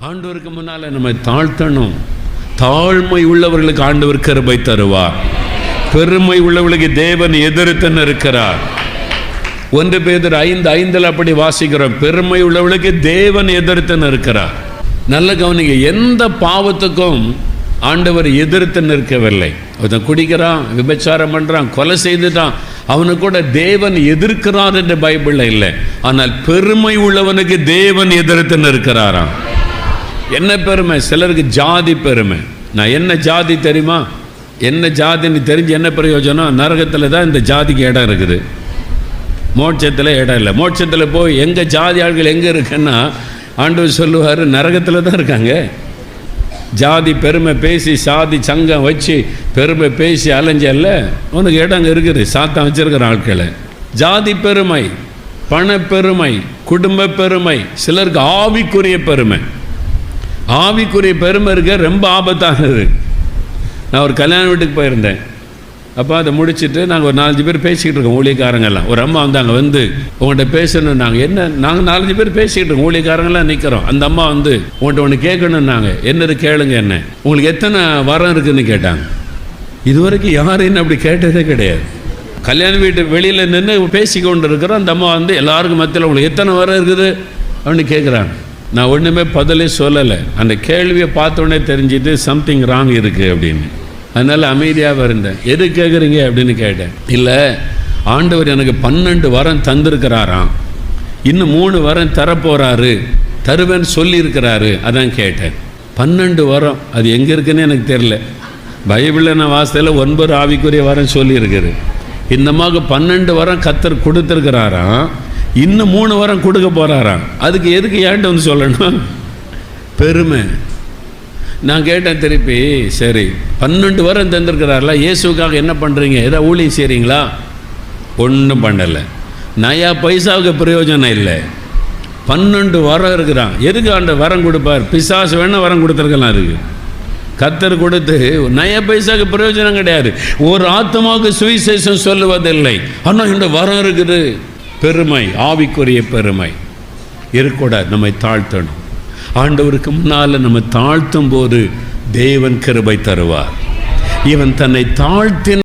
ஆண்டவருக்கு முன்னால நம்ம தாழ்த்தணும். தாழ்மை உள்ளவர்களுக்கு ஆண்டவர் கிருபை தருவார். பெருமை உள்ளவர்களுக்கு தேவன் எதிர்த்து இருக்கிறார். 1 பேதுரு 5:5 அப்படி வாசிக்கிறோம். பெருமை உள்ளவர்களுக்கு தேவன் எதிர்த்து இருக்கிறார். நல்ல கவனிங்க, எந்த பாவத்துக்கும் ஆண்டவர் எதிர்த்து நிற்கவில்லை. அவன் குடிக்கிறான், விபச்சாரம் பண்றான், கொலை செய்துட்டான், அவனு கூட தேவன் எதிர்க்கிறார் என்று பைபிள்ல இல்லை. ஆனால் பெருமை உள்ளவனுக்கு தேவன் எதிர்த்து நிற்கிறாராம். என்ன பெருமை? சிலருக்கு ஜாதி பெருமை. நான் என்ன ஜாதி தெரியுமா? என்ன ஜாதின்னு தெரிஞ்சு என்ன பிரயோஜனம்? நரகத்தில் தான் இந்த ஜாதிக்கு இடம் இருக்குது, மோட்சத்தில் இடம் இல்லை. மோட்சத்தில் போய் எங்கள் ஜாதி ஆட்கள் எங்கே இருக்குன்னா ஆண்டவர் சொல்லுவார், நரகத்தில் தான் இருக்காங்க. ஜாதி பெருமை பேசி சாதி சங்கம் வச்சு பெருமை பேசி அலைஞ்சல்ல, உனக்கு இடம் இருக்குது. சாத்தான் வச்சிருக்கிற ஆட்களை. ஜாதி பெருமை, பண பெருமை, குடும்ப பெருமை, சிலருக்கு ஆவிக்குரிய பெருமை. ஆவிக்குரிய பெருமை இருக்க ரொம்ப ஆபத்தானது. நான் ஒரு கல்யாண வீட்டுக்கு போயிருந்தேன். அப்போ அதை முடிச்சுட்டு நாங்கள் ஒரு 4-5 பேர் பேசிக்கிட்டு இருக்கோம், ஊழியக்காரங்கெல்லாம். ஒரு அம்மா வந்தாங்க, வந்து உங்கள்கிட்ட பேசணும். நாங்கள் 4-5 பேர் பேசிக்கிட்டு இருக்கோம், ஊழியக்காரங்கெல்லாம் நிற்கிறோம். அந்த அம்மா வந்து உங்கள்கிட்ட ஒன்று கேட்கணும். நாங்கள் என்னது கேளுங்க, என்ன உங்களுக்கு எத்தனை வரம் இருக்குதுன்னு கேட்டாங்க. இதுவரைக்கும் யாரும் அப்படி கேட்டதே கிடையாது. கல்யாண வீட்டு வெளியில் நின்று பேசி கொண்டு இருக்கிறோம். அந்த அம்மா வந்து எல்லாருக்கும் மத்தியில் உங்களுக்கு எத்தனை வரம் இருக்குது அப்படின்னு கேட்குறாங்க. நான் ஒன்றுமே பதிலே சொல்லலை. அந்த கேள்வியை பார்த்தோன்னே தெரிஞ்சுட்டு சம்திங் ராங் இருக்குது அப்படின்னு. அதனால் அமைதியாக இருந்தேன். எது கேட்குறீங்க அப்படின்னு கேட்டேன். இல்லை, ஆண்டவர் எனக்கு 12 வரம் தந்திருக்கிறாராம், இன்னும் 3 வரம் தரப்போகிறாரு, தருவேன்னு சொல்லியிருக்கிறாரு. அதான் கேட்டேன். 12 வரம் அது எங்கே இருக்குன்னு எனக்கு தெரில. பைபிளில் நான் வாசத்தில் 9 ஆவிக்குரிய வரம் சொல்லியிருக்குது. இந்த மாதிரி 12 வரம் கர்த்தர் கொடுத்துருக்கிறாராம், இன்னும் 3 வரம் கொடுக்க போகிறாராம். அதுக்கு எதுக்கு ஏன்ட்டு வந்து சொல்லணும்? பெருமை. நான் கேட்டேன் திருப்பி, சரி 12 வரம் தந்திருக்கிறார்களா, இயேசுக்காக என்ன பண்ணுறீங்க? ஏதாவது ஊழியம் செய்கிறீங்களா? ஒன்றும் பண்ணலை. நயா பைசாவுக்கு பிரயோஜனம் இல்லை. 12 வரம் இருக்கிறான். எதுக்கு ஆண்ட வரம் கொடுப்பார்? பிசாசு வேணால் வரம் கொடுத்துருக்கலாம். அதுக்கு கர்த்தர் கொடுத்து நயா பைசாவுக்கு பிரயோஜனம் கிடையாது. ஒரு ஆத்மாவுக்கு சுவிசேஷம் சொல்லுவதில்லை. ஆனால் இந்த வரம் இருக்குது. பெருமை, ஆவிக்குரிய பெருமை இருக்கக்கூடாது. நம்மை தாழ்த்தணும். ஆண்டவருக்கு முன்னால் நம்ம தாழ்த்தும் போது தேவன் கிருபை தருவார். இவன் தன்னை தாழ்த்தின